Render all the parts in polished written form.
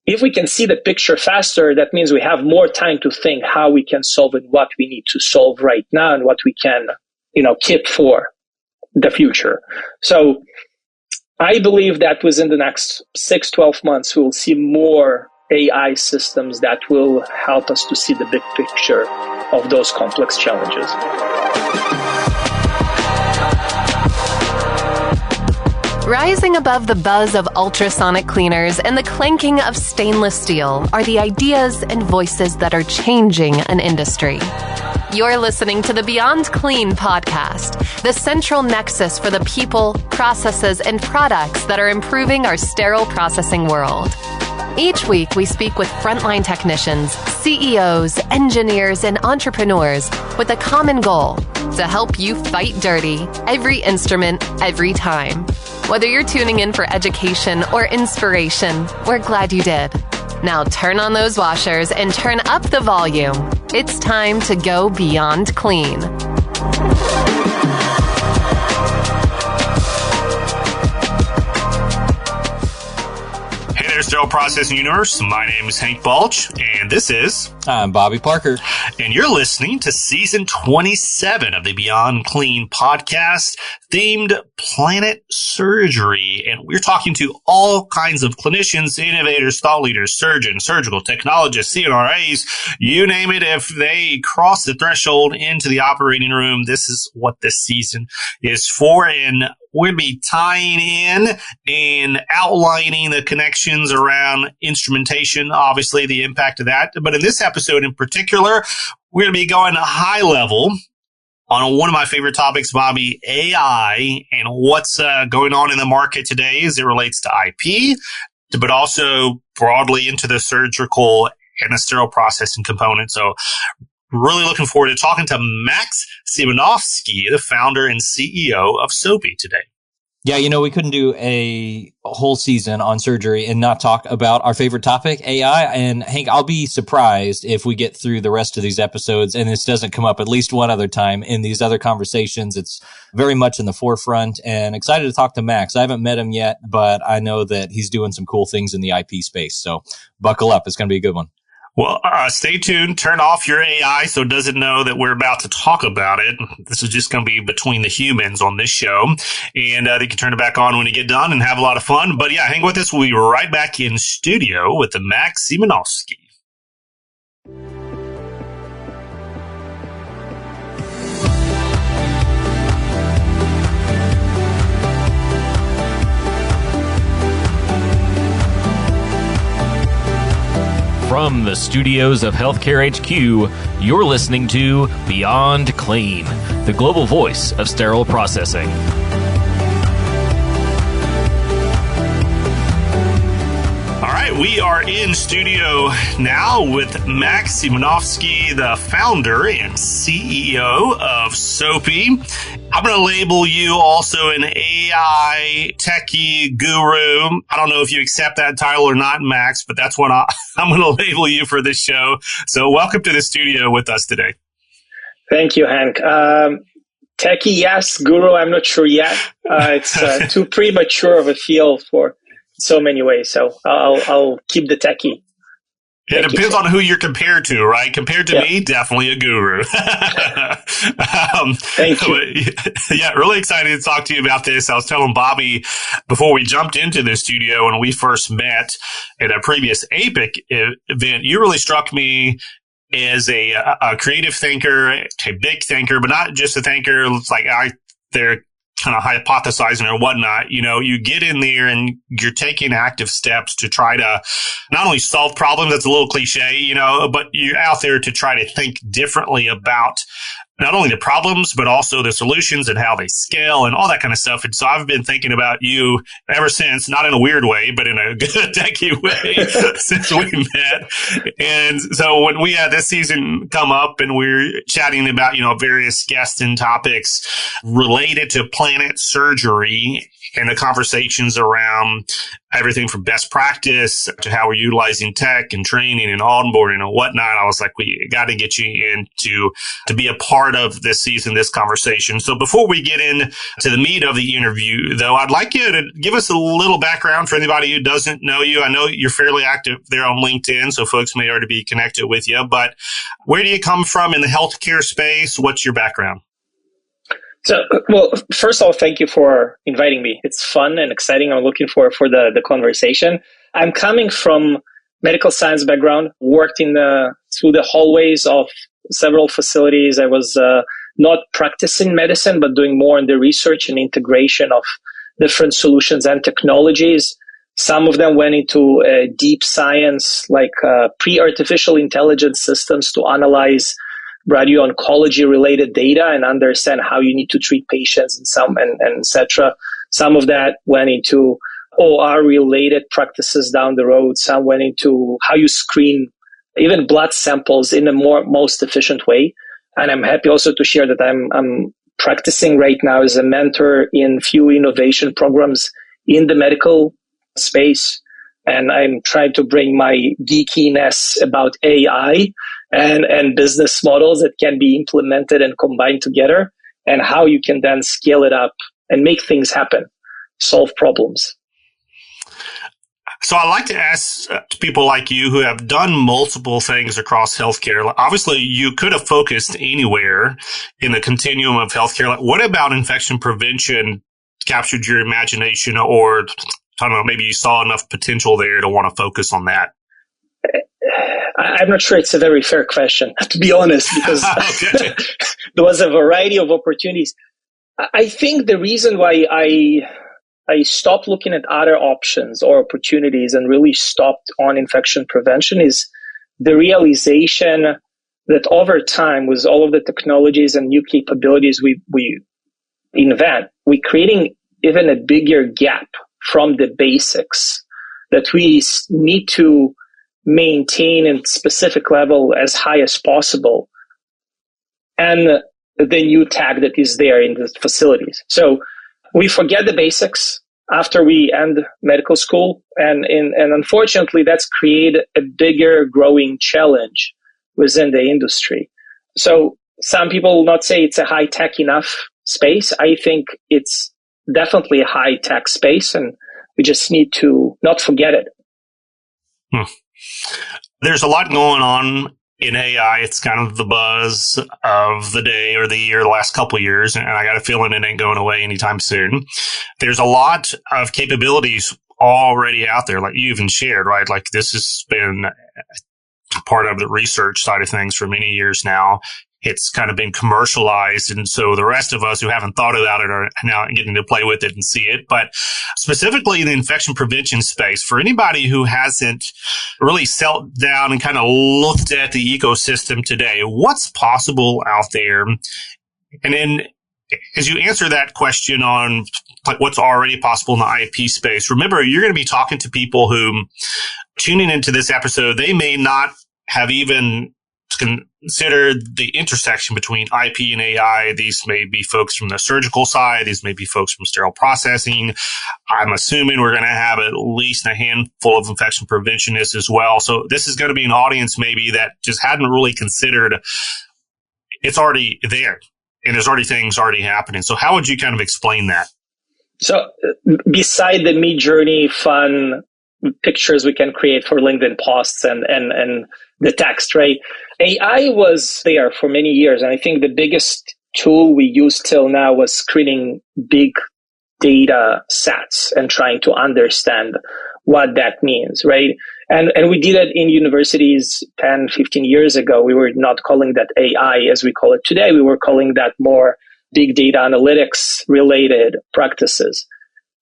if we can see the picture faster, that means we have more time to think how we can solve it, what we need to solve right now, and what we can, keep for the future. So I believe that within the next 6-12 months, we will see more AI systems that will help us to see the big picture of those complex challenges. Rising above the buzz of ultrasonic cleaners and the clanking of stainless steel are the ideas and voices that are changing an industry. You're listening to the Beyond Clean podcast, the central nexus for the people, processes, and products that are improving our sterile processing world. Each week, we speak with frontline technicians, CEOs, engineers, and entrepreneurs with a common goal: to help you fight dirty, every instrument, every time. Whether you're tuning in for education or inspiration, we're glad you did. Now turn on those washers and turn up the volume. It's time to go beyond clean. Hey there, Sterile Processing Universe. My name is Hank Balch, and this is... I'm Bobby Parker. And you're listening to Season 27 of the Beyond Clean podcast, themed Planet Surgery. And we're talking to all kinds of clinicians, innovators, thought leaders, surgeons, surgical technologists, CNRAs, you name it. If they cross the threshold into the operating room, this is what this season is for. And we're going to be tying in and outlining the connections around instrumentation, obviously the impact of that. But in this episode in particular, we're going to be going high level on one of my favorite topics, Bobby, AI, and what's going on in the market today as it relates to IP, but also broadly into the surgical and the sterile processing component. So really looking forward to talking to Max Simonovsky, the founder and CEO of Soapy today. Yeah, we couldn't do a whole season on surgery and not talk about our favorite topic, AI. And Hank, I'll be surprised if we get through the rest of these episodes and this doesn't come up at least one other time in these other conversations. It's very much in the forefront, and excited to talk to Max. I haven't met him yet, but I know that he's doing some cool things in the IP space. So buckle up. It's going to be a good one. Well, stay tuned. Turn off your AI so it doesn't know that we're about to talk about it. This is just going to be between the humans on this show. And they can turn it back on when you get done and have a lot of fun. But yeah, hang with us. We'll be right back in studio with the Max Simonovsky. From the studios of Healthcare HQ, you're listening to Beyond Clean, the global voice of sterile processing. All right, we are in studio now with Max Simonovsky, the founder and CEO of Soapy. I'm going to label you also an AI techie guru. I don't know if you accept that title or not, Max, but that's what I'm going to label you for this show. So welcome to the studio with us today. Thank you, Hank. Techie, yes. Guru, I'm not sure yet. It's too premature of a field for so many ways. So I'll keep the techie. It depends on who you're compared to, right? Compared to me, definitely a guru. Thank you. Yeah, really excited to talk to you about this. I was telling Bobby before we jumped into the studio when we first met at a previous APIC event, you really struck me as a creative thinker, a big thinker, but not just a thinker. It's like they're kind of hypothesizing or whatnot. You get in there and you're taking active steps to try to not only solve problems, that's a little cliche, but you're out there to try to think differently about not only the problems, but also the solutions and how they scale and all that kind of stuff. And so I've been thinking about you ever since, not in a weird way, but in a good techie way since we met. And so when we had this season come up and we're chatting about, various guests and topics related to Planet Surgery and the conversations around everything from best practice to how we're utilizing tech and training and onboarding and whatnot. I was like, we got to get you in to be a part of this season, this conversation. So before we get into the meat of the interview, though, I'd like you to give us a little background for anybody who doesn't know you. I know you're fairly active there on LinkedIn, so folks may already be connected with you, but where do you come from in the healthcare space? What's your background? So, well, first of all, thank you for inviting me. It's fun and exciting. I'm looking for the conversation. I'm coming from medical science background, worked through the hallways of several facilities. I was not practicing medicine, but doing more in the research and integration of different solutions and technologies. Some of them went into deep science, like pre-artificial intelligence systems to analyze radio-oncology related data and understand how you need to treat patients and et cetera. Some of that went into OR related practices down the road. Some went into how you screen even blood samples in the most efficient way. And I'm happy also to share that I'm practicing right now as a mentor in few innovation programs in the medical space. And I'm trying to bring my geekiness about AI and business models that can be implemented and combined together, and how you can then scale it up and make things happen, solve problems. So I like to ask people like you who have done multiple things across healthcare. Obviously, you could have focused anywhere in the continuum of healthcare. Like, what about infection prevention captured your imagination, or I don't know, maybe you saw enough potential there to want to focus on that? I'm not sure it's a very fair question, to be honest, because there was a variety of opportunities. I think the reason why I stopped looking at other options or opportunities and really stopped on infection prevention is the realization that over time, with all of the technologies and new capabilities we invent, we're creating even a bigger gap from the basics that we need to maintain in specific level as high as possible, and the new tag that is there in the facilities. So we forget the basics after we end medical school, and unfortunately that's created a bigger growing challenge within the industry. So some people will not say it's a high tech enough space. I think it's definitely a high tech space, and we just need to not forget it. There's a lot going on in AI. It's kind of the buzz of the day or the year, the last couple of years, and I got a feeling it ain't going away anytime soon. There's a lot of capabilities already out there, like you even shared, right? Like this has been part of the research side of things for many years now. It's kind of been commercialized. And so the rest of us who haven't thought about it are now getting to play with it and see it. But specifically in the infection prevention space, for anybody who hasn't really settled down and kind of looked at the ecosystem today, what's possible out there? And then as you answer that question on like what's already possible in the IP space, remember, you're going to be talking to people who, tuning into this episode, they may not have even consider the intersection between IP and AI. These may be folks from the surgical side. These may be folks from sterile processing. I'm assuming we're going to have at least a handful of infection preventionists as well. So this is going to be an audience maybe that just hadn't really considered it's already there and there's already things already happening. So how would you kind of explain that? So beside the Mid-Journey fun pictures we can create for LinkedIn posts and the text, right? AI was there for many years. And I think the biggest tool we used till now was screening big data sets and trying to understand what that means, right? And we did it in universities 10, 15 years ago. We were not calling that AI as we call it today. We were calling that more big data analytics related practices.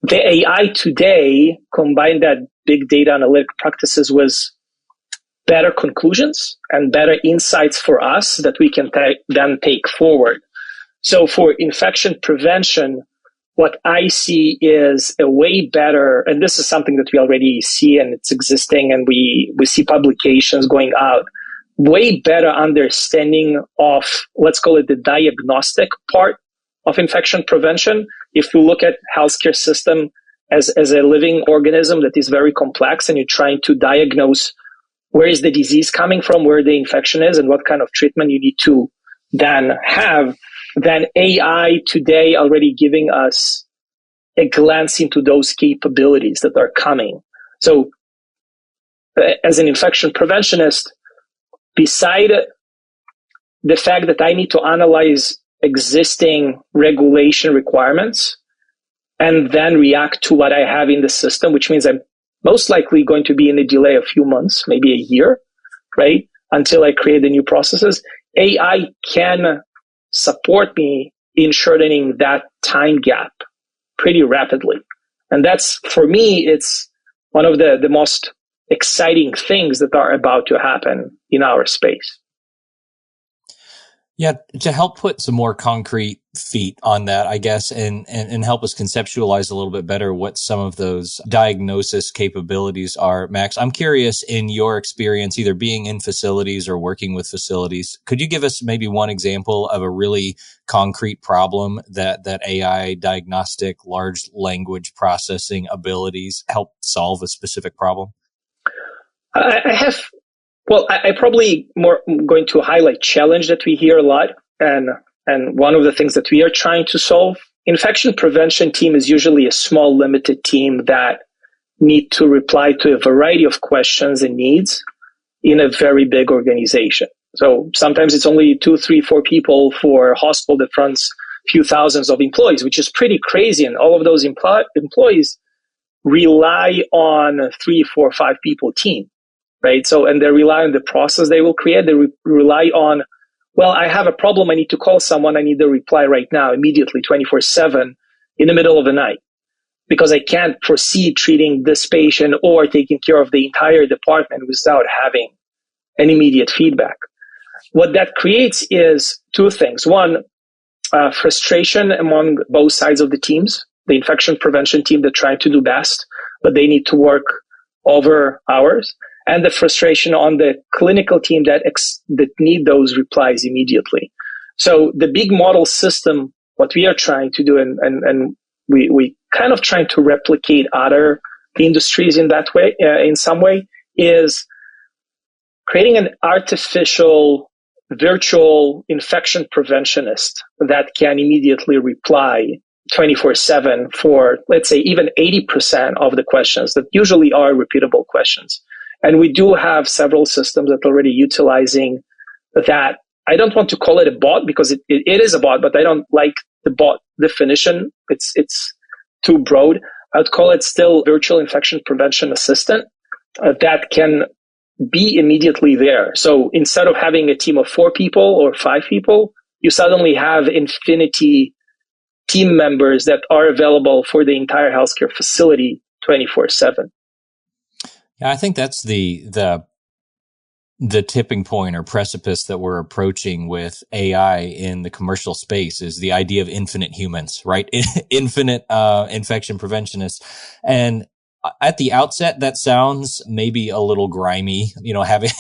The AI today combined that big data analytic practices with better conclusions and better insights for us that we can then take forward. So for infection prevention, what I see is a way better, and this is something that we already see and it's existing, and we see publications going out, way better understanding of, let's call it the diagnostic part of infection prevention. If we look at healthcare system as a living organism that is very complex, and you're trying to diagnose where is the disease coming from, where the infection is, and what kind of treatment you need to then have, then AI today already giving us a glance into those capabilities that are coming. So as an infection preventionist, beside the fact that I need to analyze existing regulation requirements and then react to what I have in the system, which means I'm most likely going to be in a delay of a few months, maybe a year, right? Until I create the new processes. AI can support me in shortening that time gap pretty rapidly. And that's, for me, it's one of the most exciting things that are about to happen in our space. Yeah, to help put some more concrete feet on that, I guess, and help us conceptualize a little bit better what some of those diagnosis capabilities are, Max, I'm curious, in your experience, either being in facilities or working with facilities, could you give us maybe one example of a really concrete problem that AI diagnostic large language processing abilities help solve a specific problem? I have. Well, I probably more going to highlight challenge that we hear a lot, and one of the things that we are trying to solve. Infection prevention team is usually a small, limited team that need to reply to a variety of questions and needs in a very big organization. So sometimes it's only 2, 3, 4 people for a hospital that runs a few thousands of employees, which is pretty crazy. And all of those employees rely on a 3, 4, 5 people team. Right. So, and they rely on the process they will create. They rely on, well, I have a problem. I need to call someone. I need the reply right now, immediately, 24/7 in the middle of the night, because I can't proceed treating this patient or taking care of the entire department without having an immediate feedback. What that creates is 2 things. One, frustration among both sides of the teams, the infection prevention team that trying to do best, but they need to work over hours. And the frustration on the clinical team that need those replies immediately. So the big model system, what we are trying to do, and we kind of trying to replicate other industries in that way, in some way, is creating an artificial virtual infection preventionist that can immediately reply 24/7 for, let's say, even 80% of the questions that usually are repeatable questions. And we do have several systems that are already utilizing that. I don't want to call it a bot because it is a bot, but I don't like the bot definition. It's too broad. I'd call it still virtual infection prevention assistant that can be immediately there. So instead of having a team of 4 people or 5 people, you suddenly have infinity team members that are available for the entire healthcare facility 24/7. Yeah, I think that's the tipping point or precipice that we're approaching with AI in the commercial space, is the idea of infinite humans, right? Infinite infection preventionists. And at the outset, that sounds maybe a little grimy,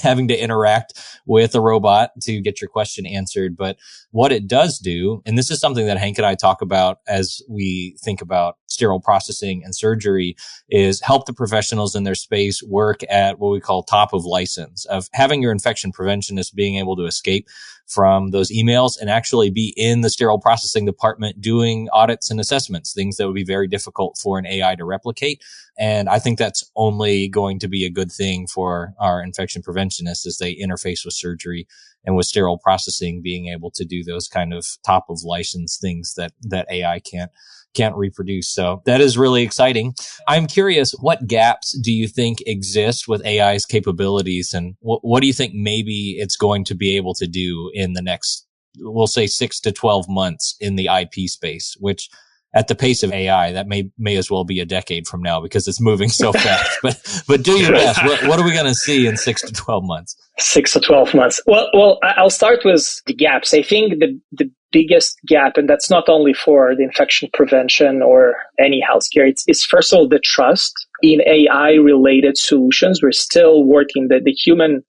having to interact with a robot to get your question answered. But what it does do, and this is something that Hank and I talk about as we think about sterile processing and surgery, is help the professionals in their space work at what we call top of license, of having your infection preventionist being able to escape from those emails and actually be in the sterile processing department doing audits and assessments, things that would be very difficult for an AI to replicate. And I think that's only going to be a good thing for our infection preventionists as they interface with surgery and with sterile processing, being able to do those kind of top of license things that AI can't reproduce. So that is really exciting. I'm curious, what gaps do you think exist with AI's capabilities, and what do you think maybe it's going to be able to do in the next, we'll say 6 to 12 months in the IP space, which at the pace of AI, that may as well be a decade from now because it's moving so fast. But do your best. What are we going to see in 6 to 12 months? 6 to 12 months. Well, I'll start with the gaps. I think the biggest gap, and that's not only for the infection prevention or any healthcare, it's first of all the trust in AI related solutions. We're still working that the human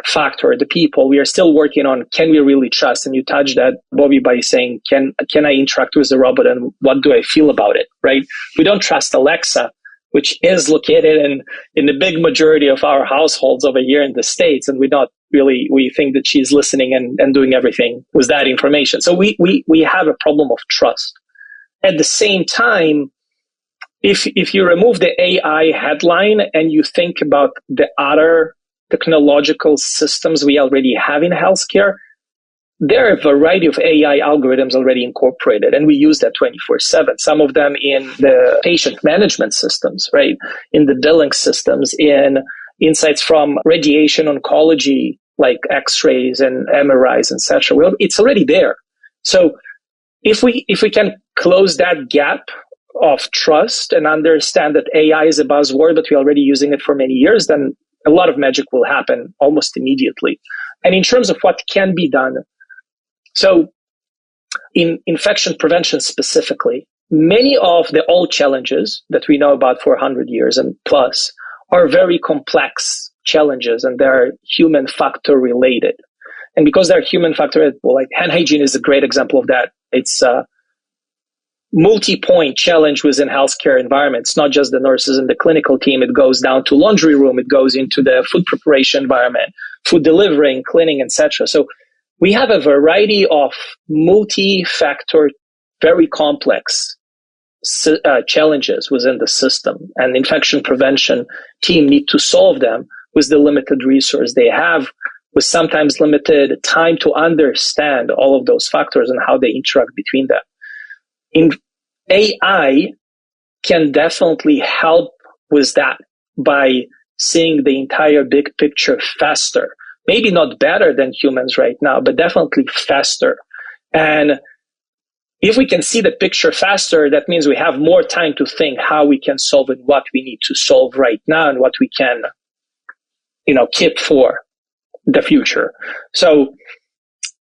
factor, the people, we are still working on, can we really trust? And you touched that, Bobby, by saying, can I interact with the robot and what do I feel about it, right? We don't trust Alexa, which is located in the big majority of our households over here in the States. And we think that she's listening and doing everything with that information. So we have a problem of trust. At the same time, if you remove the AI headline and you think about the other technological systems we already have in healthcare, there are a variety of AI algorithms already incorporated, and we use that 24/7. Some of them in the patient management systems, right? In the billing systems, in insights from radiation oncology, like X-rays and MRIs, etc. Well, it's already there. So if we can close that gap of trust and understand that AI is a buzzword, but we're already using it for many years, then a lot of magic will happen almost immediately. And in terms of what can be done, so in infection prevention specifically, many of the old challenges that we know about for 100 years and plus are very complex challenges, and they're human factor related. And because they're human factor, well, like hand hygiene is a great example of that. It's a multi-point challenge within healthcare environments, not just the nurses and the clinical team. It goes down to laundry room. It goes into the food preparation environment, food delivering, cleaning, etc. So we have a variety of multi-factor, very complex challenges within the system, and infection prevention team need to solve them with the limited resource they have, with sometimes limited time to understand all of those factors and how they interact between them. AI can definitely help with that by seeing the entire big picture faster. Maybe not better than humans right now, but definitely faster. And if we can see the picture faster, that means we have more time to think how we can solve it, what we need to solve right now, and what we can, keep for the future. So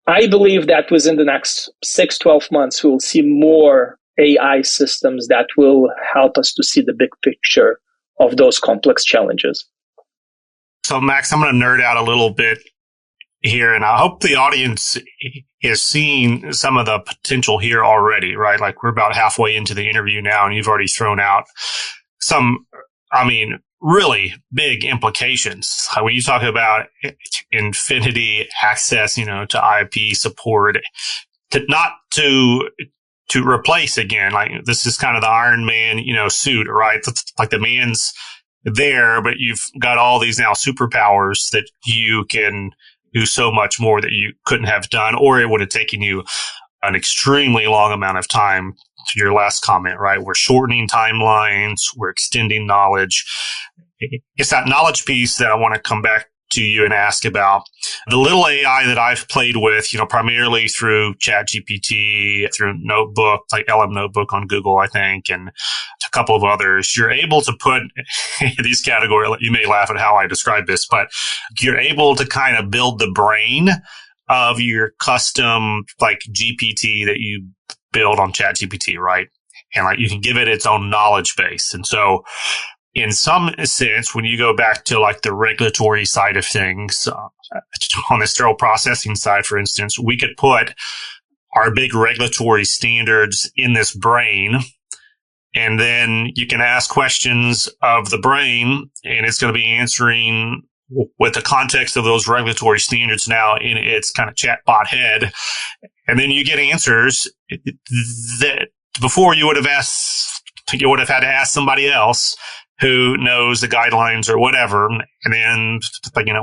I believe that within the next 6-12 months, we'll see more AI systems that will help us to see the big picture of those complex challenges. So, Max, I'm going to nerd out a little bit here, and I hope the audience is seeing some of the potential here already, right? Like we're about halfway into the interview now, and you've already thrown out some, really big implications. When you talk about infinity access, to IP support, not to replace again, like this is kind of the Iron Man, suit, right? It's like the man's there, but you've got all these now superpowers that you can do so much more that you couldn't have done, or it would have taken you an extremely long amount of time. To your last comment, right? We're shortening timelines. We're extending knowledge. It's that knowledge piece that I want to come back to you and ask about. The little AI that I've played with, primarily through ChatGPT, through Notebook, like LM Notebook on Google, I think, and a couple of others, you're able to put these categories. You may laugh at how I describe this, but you're able to kind of build the brain of your custom like GPT that you build on ChatGPT, right? And like you can give it its own knowledge base. And so in some sense, when you go back to like the regulatory side of things, on the sterile processing side, for instance, we could put our big regulatory standards in this brain, and then you can ask questions of the brain, and it's going to be answering with the context of those regulatory standards now in its kind of chatbot head. And then you get answers that before you would have had to ask somebody else who knows the guidelines or whatever, and then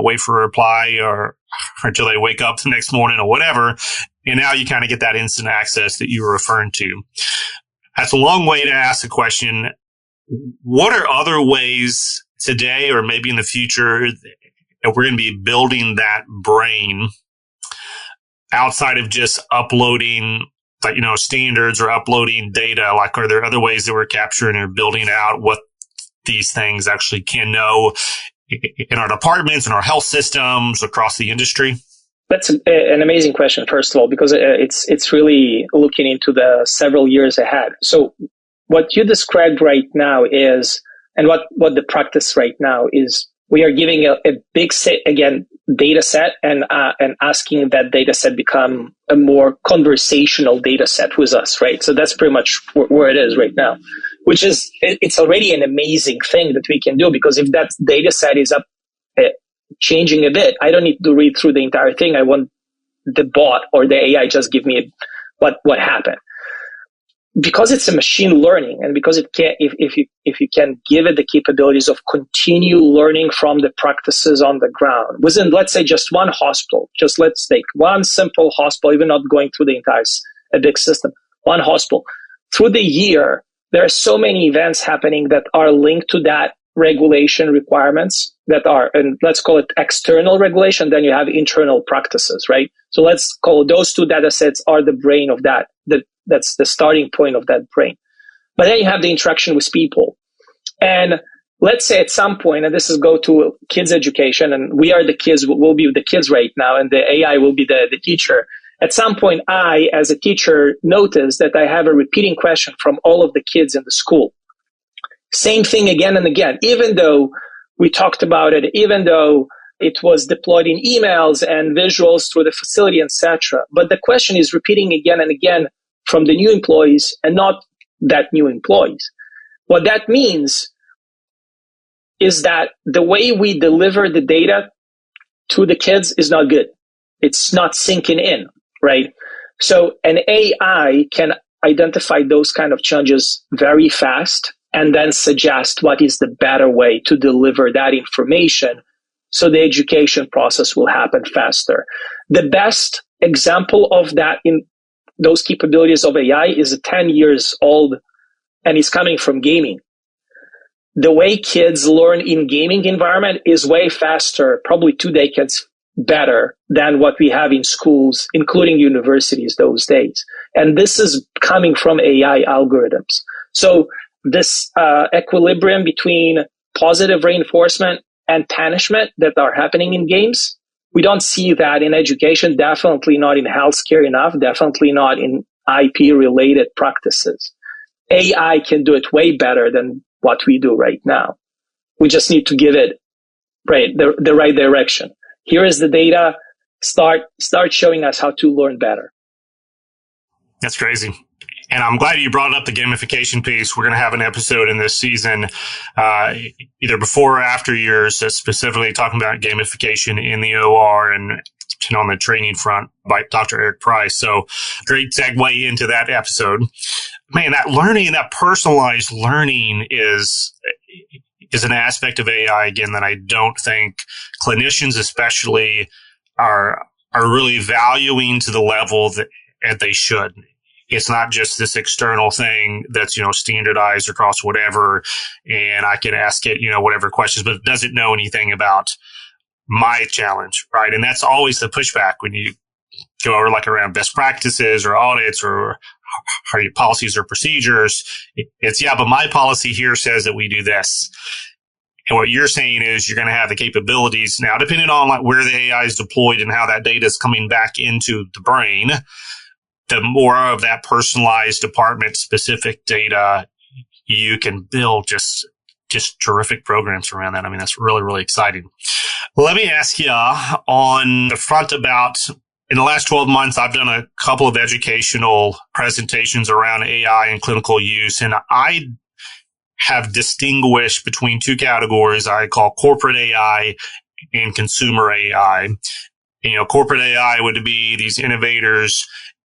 wait for a reply or until they wake up the next morning or whatever. And now you kind of get that instant access that you were referring to. That's a long way to ask the question. What are other ways today or maybe in the future that we're going to be building that brain outside of just uploading standards or uploading data? Like, are there other ways that we're capturing or building out what these things actually can know in our departments, in our health systems, across the industry? That's an amazing question, first of all, because it's really looking into the several years ahead. So what you described right now is, and what the practice right now is, we are giving a big, again, data set and asking that data set become a more conversational data set with us, right? So that's pretty much where it is right now, which is, it's already an amazing thing that we can do, because if that data set is up changing a bit, I don't need to read through the entire thing. I want the bot or the AI just give me what happened. Because it's a machine learning, and because it can, if you can give it the capabilities of continue learning from the practices on the ground within, let's say, just one hospital, just let's take one simple hospital, even not going through the entire a big system, one hospital. Through the year, there are so many events happening that are linked to that regulation requirements that are, and let's call it external regulation. Then you have internal practices, right? So let's call those two data sets are the brain of that. That's the starting point of that brain. But then you have the interaction with people. And let's say at some point, and this is go to kids education, and we are the kids, we'll be the kids right now, and the AI will be the teacher. At some point, I, as a teacher, notice that I have a repeating question from all of the kids in the school. Same thing again and again, even though we talked about it, even though it was deployed in emails and visuals through the facility, etc. But the question is repeating again and again from the new employees and not that new employees. What that means is that the way we deliver the data to the kids is not good. It's not sinking in, right? So an AI can identify those kind of changes very fast and then suggest what is the better way to deliver that information, so the education process will happen faster. The best example of that in those capabilities of AI is 10 years old, and is coming from gaming. The way kids learn in gaming environment is way faster, probably 2 decades better than what we have in schools, including universities those days. And this is coming from AI algorithms. So this equilibrium between positive reinforcement and punishment that are happening in games, we don't see that in education, definitely not in healthcare enough, definitely not in IP-related practices. AI can do it way better than what we do right now. We just need to give it the right direction. Here is the data. Start showing us how to learn better. That's crazy. And I'm glad you brought up the gamification piece. We're going to have an episode in this season, either before or after yours, that's specifically talking about gamification in the OR and on the training front by Dr. Eric Price. So great segue into that episode. Man, that learning, that personalized learning is an aspect of AI, again, that I don't think clinicians especially are really valuing to the level that they should. It's not just this external thing that's, standardized across whatever, and I can ask it, whatever questions, but it doesn't know anything about my challenge, right? And that's always the pushback when you go over around best practices or audits or how your policies or procedures. It's, yeah, but my policy here says that we do this. And what you're saying is you're going to have the capabilities now, depending on where the AI is deployed and how that data is coming back into the brain, the more of that personalized department specific data you can build just terrific programs around that. I mean, that's really, really exciting. Let me ask you on the front about, in the last 12 months, I've done a couple of educational presentations around AI and clinical use, and I have distinguished between two categories I call corporate AI and consumer AI. Corporate AI would be these innovators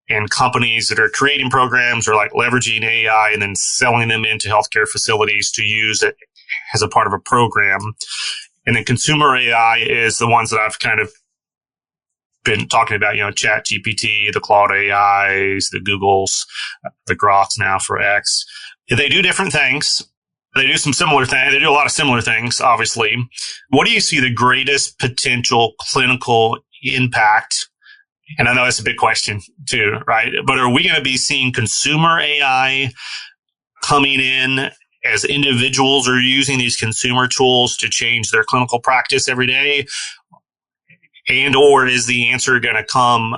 and companies that are creating programs or leveraging AI and then selling them into healthcare facilities to use it as a part of a program. And then consumer AI is the ones that I've kind of been talking about, Chat GPT, the Claude AIs, the Googles, the Groks now for X. They do different things. They do some similar things. They do a lot of similar things, obviously. What do you see the greatest potential clinical impact? And I know that's a big question too, right? But are we going to be seeing consumer AI coming in as individuals are using these consumer tools to change their clinical practice every day? And or is the answer going to come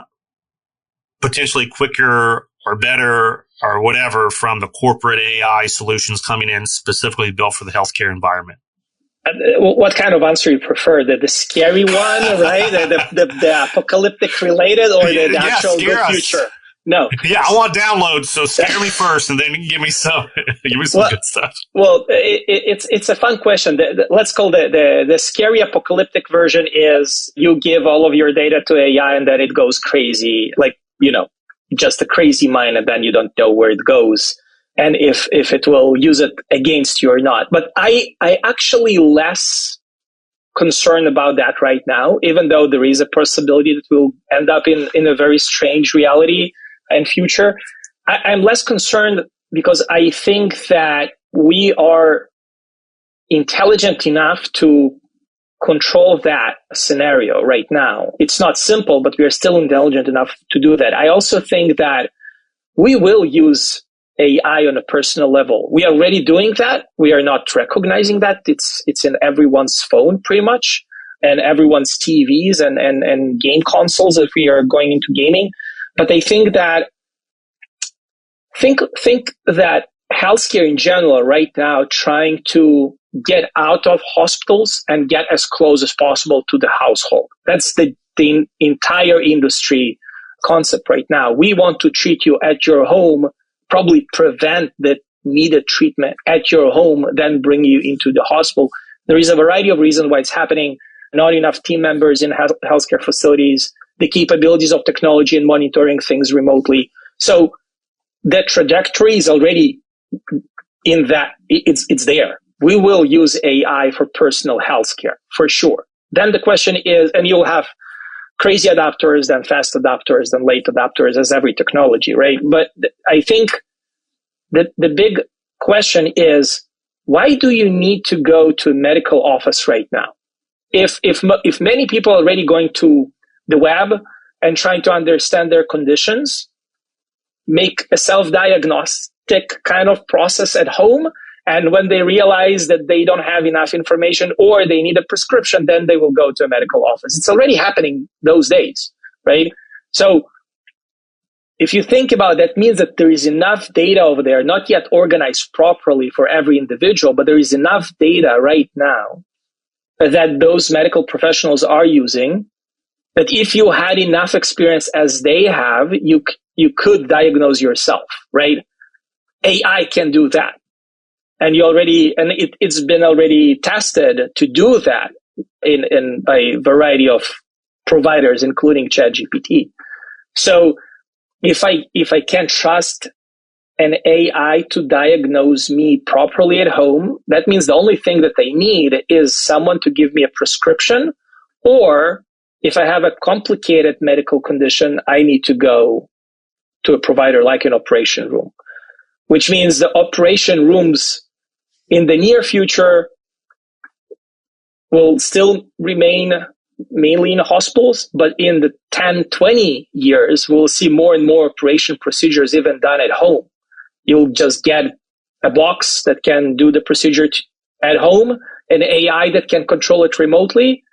potentially quicker or better or whatever from the corporate AI solutions coming in specifically built for the healthcare environment? What kind of answer you prefer? The scary one, right? The apocalyptic related, or the actual good future? No. Yeah, I want downloads, so scare me first, and then give me some good stuff. Well, it's a fun question. Let's call the scary apocalyptic version is you give all of your data to AI and then it goes crazy, like, just a crazy mind, and then you don't know where it goes and if it will use it against you or not. But I actually less concerned about that right now, even though there is a possibility that we'll end up in a very strange reality and future. I'm less concerned because I think that we are intelligent enough to control that scenario right now. It's not simple, but we are still intelligent enough to do that. I also think that we will use AI on a personal level. We are already doing that. We are not recognizing that. It's in everyone's phone pretty much, and everyone's TVs and game consoles if we are going into gaming. But I think that healthcare in general right now trying to get out of hospitals and get as close as possible to the household. That's the entire industry concept right now. We want to treat you at your home, probably prevent the needed treatment at your home, then bring you into the hospital. There is a variety of reasons why it's happening. Not enough team members in healthcare facilities, the capabilities of technology and monitoring things remotely. So that trajectory is already in that, it's there. We will use AI for personal healthcare for sure. Then the question is, and you'll have crazy adapters, then fast adapters, then late adapters, as every technology, right? But I think that the big question is, why do you need to go to a medical office right now? If many people are already going to the web and trying to understand their conditions, make a self-diagnostic kind of process at home, and when they realize that they don't have enough information or they need a prescription, then they will go to a medical office. It's already happening those days, right? So if you think about that, means that there is enough data over there, not yet organized properly for every individual, but there is enough data right now that those medical professionals are using, that if you had enough experience as they have, you could diagnose yourself, right? AI can do that. And it's been already tested to do that in by a variety of providers, including ChatGPT. So if I can't trust an AI to diagnose me properly at home, that means the only thing that they need is someone to give me a prescription, or if I have a complicated medical condition, I need to go to a provider like an operation room, which means the operation rooms in the near future will still remain mainly in hospitals, but in the 10, 20 years, we'll see more and more operation procedures even done at home. You'll just get a box that can do the procedure at home, an AI that can control it remotely,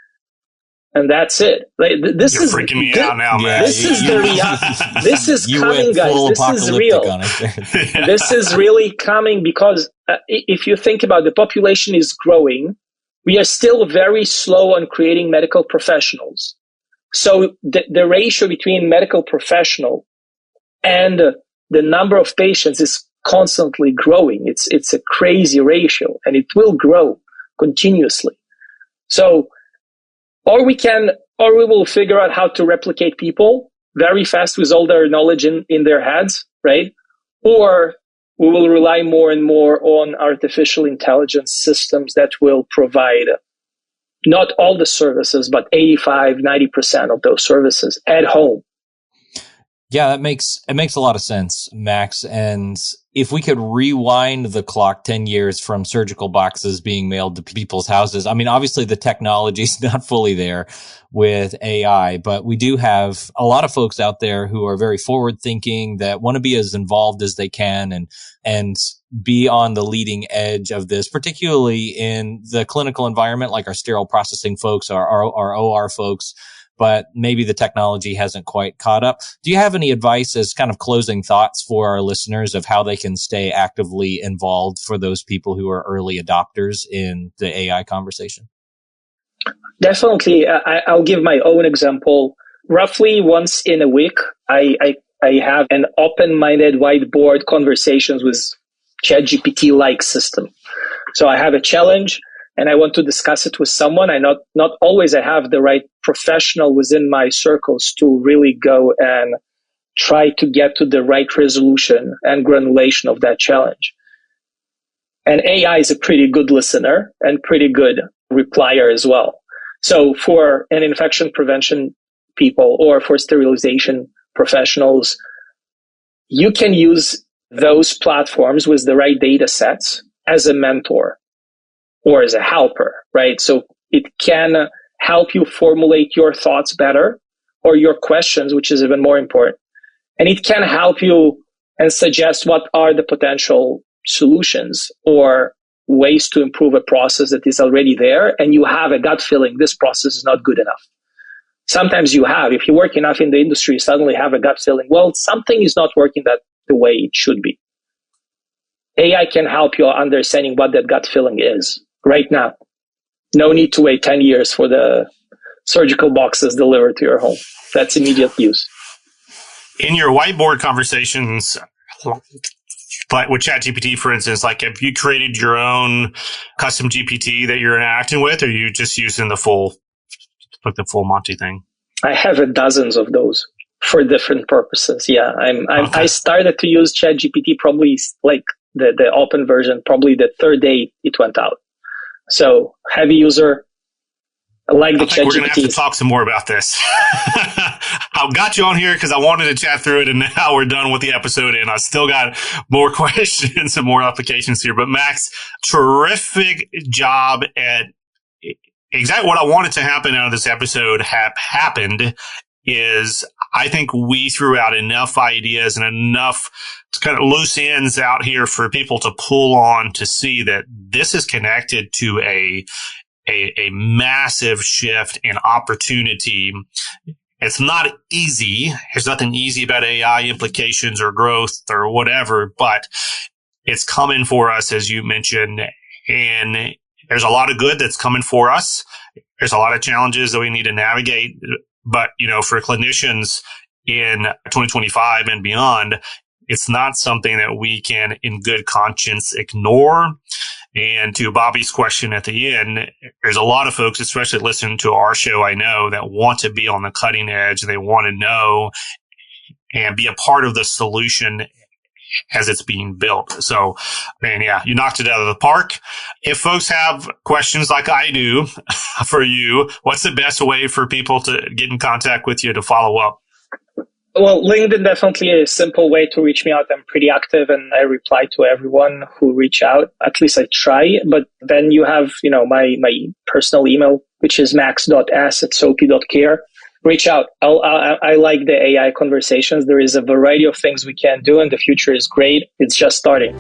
and that's it. You're freaking me out now, man. This is the reality. This is coming, guys. This is real. This is really coming because if you think about the population is growing, we are still very slow on creating medical professionals. So the ratio between medical professional and the number of patients is constantly growing. It's a crazy ratio, and it will grow continuously. So Or we will figure out how to replicate people very fast with all their knowledge in their heads, right? Or we will rely more and more on artificial intelligence systems that will provide not all the services, but 85, 90% of those services at home. Yeah, it makes a lot of sense, Max. And if we could rewind the clock 10 years from surgical boxes being mailed to people's houses, I mean, obviously the technology is not fully there with AI, but we do have a lot of folks out there who are very forward thinking that want to be as involved as they can and be on the leading edge of this, particularly in the clinical environment, like our sterile processing folks, our OR folks. but maybe the technology hasn't quite caught up. Do you have any advice as kind of closing thoughts for our listeners of how they can stay actively involved for those people who are early adopters in the AI conversation? Definitely. I'll give my own example. Roughly once in a week, I have an open-minded whiteboard conversations with ChatGPT-like system. So I have a challenge and I want to discuss it with someone. Not always I have the right professional within my circles to really go and try to get to the right resolution and granulation of that challenge. And AI is a pretty good listener and pretty good replier as well. So for an infection prevention people or for sterilization professionals, you can use those platforms with the right data sets as a mentor or as a helper, right? So it can help you formulate your thoughts better or your questions, which is even more important. And it can help you and suggest what are the potential solutions or ways to improve a process that is already there. And you have a gut feeling this process is not good enough. Sometimes you have, if you work enough in the industry, you suddenly have a gut feeling, well, something is not working the way it should be. AI can help you understanding what that gut feeling is right now. No need to wait 10 years for the surgical boxes delivered to your home. That's immediate use. In your whiteboard conversations, like with ChatGPT, for instance, like have you created your own custom GPT that you're interacting with, or are you just using the full Monty thing? I have dozens of those for different purposes. Yeah, Okay. I started to use ChatGPT probably like the open version, probably the third day it went out. So heavy user. I like the ChatGPT. We're going to have to talk some more about this. I got you on here because I wanted to chat through it, and now we're done with the episode, and I still got more questions and more applications here. But Max, terrific job at exactly what I wanted to happen out of this episode happened. Is I think we threw out enough ideas and enough kind of loose ends out here for people to pull on to see that this is connected to a massive shift in opportunity. It's not easy. There's nothing easy about AI implications or growth or whatever, but it's coming for us, as you mentioned. And there's a lot of good that's coming for us. There's a lot of challenges that we need to navigate. But, for clinicians in 2025 and beyond, it's not something that we can in good conscience ignore. And to Bobby's question at the end, there's a lot of folks, especially listening to our show, I know, that want to be on the cutting edge. They want to know and be a part of the solution as it's being built. So, man, yeah, you knocked it out of the park. If folks have questions like I do for you, what's the best way for people to get in contact with you to follow up? Well, LinkedIn definitely a simple way to reach me out. I'm pretty active and I reply to everyone who reach out. At least I try. But then you have, my personal email, which is max.s@soapy.care. Reach out. I like the AI conversations. There is a variety of things we can do and the future is great. It's just starting.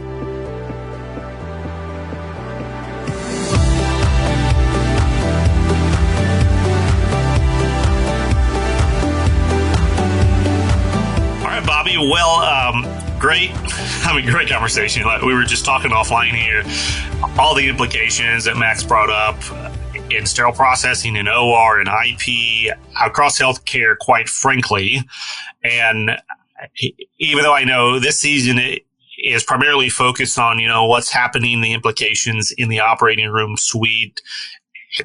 Well, great conversation. Like we were just talking offline here. All the implications that Max brought up in sterile processing, in OR, and IP, across healthcare, quite frankly. And even though I know this season is primarily focused on, what's happening, the implications in the operating room suite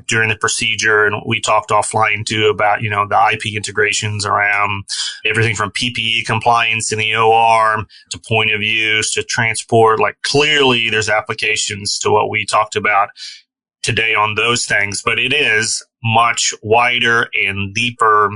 during the procedure. And we talked offline too about, the IP integrations around everything from PPE compliance in the OR to point of use to transport. Like clearly there's applications to what we talked about today on those things, but it is much wider and deeper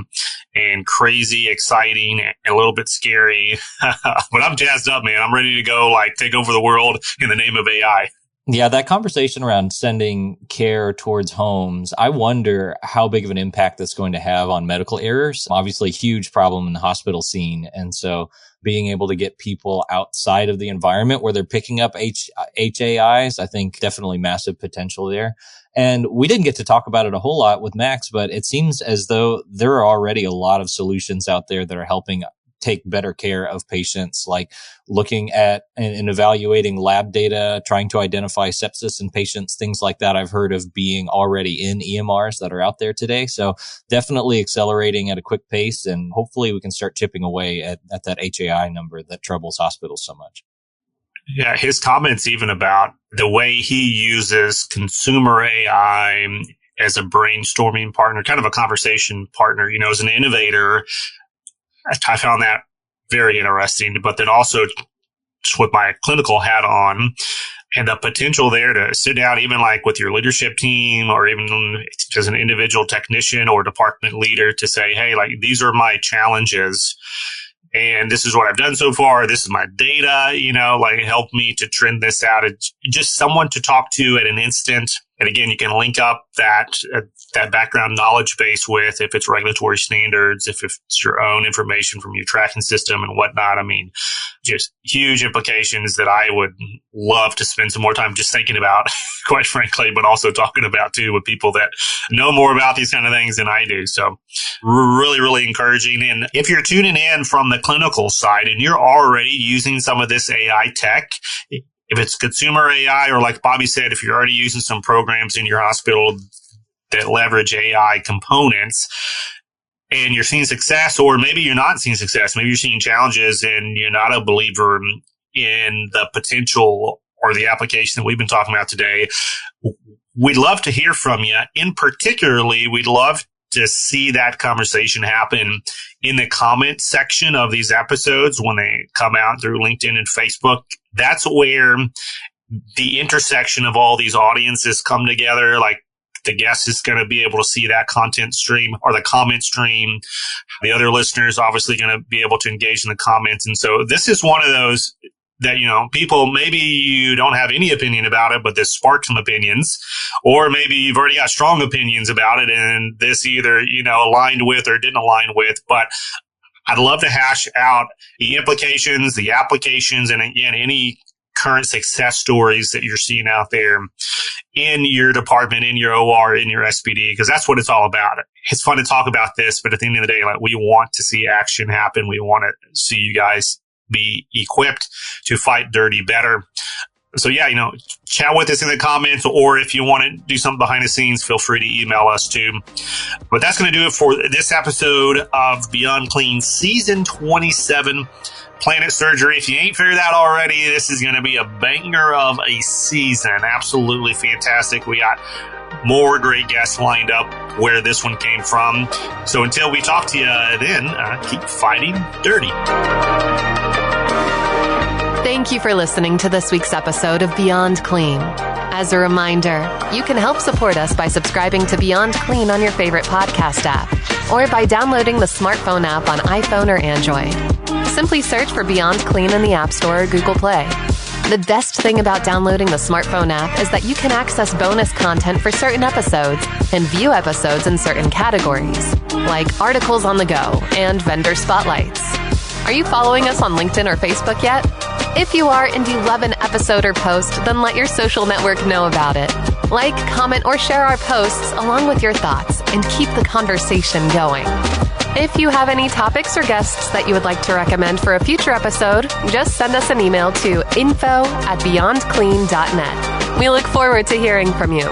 and crazy, exciting, and a little bit scary. But I'm jazzed up, man. I'm ready to go take over the world in the name of AI. Yeah, that conversation around sending care towards homes, I wonder how big of an impact that's going to have on medical errors. Obviously, huge problem in the hospital scene. And so being able to get people outside of the environment where they're picking up HAIs, I think definitely massive potential there. And we didn't get to talk about it a whole lot with Max, but it seems as though there are already a lot of solutions out there that are helping take better care of patients, like looking at and evaluating lab data, trying to identify sepsis in patients, things like that. I've heard of being already in EMRs that are out there today. So definitely accelerating at a quick pace, and hopefully we can start chipping away at that HAI number that troubles hospitals so much. Yeah, his comments even about the way he uses consumer AI as a brainstorming partner, kind of a conversation partner, as an innovator. I found that very interesting, but then also with my clinical hat on and the potential there to sit down even like with your leadership team or even as an individual technician or department leader to say, hey, like these are my challenges and this is what I've done so far. This is my data, like help me to trend this out. It's just someone to talk to at an instant. And again, you can link up that background knowledge base with if it's regulatory standards, if it's your own information from your tracking system and whatnot. I mean, just huge implications that I would love to spend some more time just thinking about, quite frankly, but also talking about too with people that know more about these kind of things than I do. So really, really encouraging. And if you're tuning in from the clinical side and you're already using some of this AI tech, if it's consumer AI, or like Bobby said, if you're already using some programs in your hospital that leverage AI components and you're seeing success, or maybe you're not seeing success, maybe you're seeing challenges and you're not a believer in the potential or the application that we've been talking about today, we'd love to hear from you. In particularly, we'd love to see that conversation happen in the comment section of these episodes when they come out through LinkedIn and Facebook. That's where the intersection of all these audiences come together. Like the guest is going to be able to see that content stream or the comment stream. The other listeners obviously going to be able to engage in the comments. And so this is one of those that, people, maybe you don't have any opinion about it, but this sparked some opinions, or maybe you've already got strong opinions about it and this either, aligned with or didn't align with. But I'd love to hash out the implications, the applications, and again, any current success stories that you're seeing out there in your department, in your OR, in your SPD, because that's what it's all about. It's fun to talk about this, but at the end of the day, like we want to see action happen. We want to see you guys be equipped to fight dirty better. So yeah, chat with us in the comments, or if you want to do something behind the scenes, feel free to email us too. But that's going to do it for this episode of Beyond Clean Season 27, Planet Surgery. If you ain't figured that already, this is going to be a banger of a season. Absolutely fantastic. We got more great guests lined up where this one came from. So until we talk to you then, keep fighting dirty. Thank you for listening to this week's episode of Beyond Clean. As a reminder, you can help support us by subscribing to Beyond Clean on your favorite podcast app, or by downloading the smartphone app on iPhone or Android. Simply search for Beyond Clean in the App Store or Google Play. The best thing about downloading the smartphone app is that you can access bonus content for certain episodes and view episodes in certain categories, like articles on the go and vendor spotlights. Are you following us on LinkedIn or Facebook yet? If you are and you love an episode or post, then let your social network know about it. Like, comment, or share our posts along with your thoughts and keep the conversation going. If you have any topics or guests that you would like to recommend for a future episode, just send us an email to info@beyondclean.net. We look forward to hearing from you.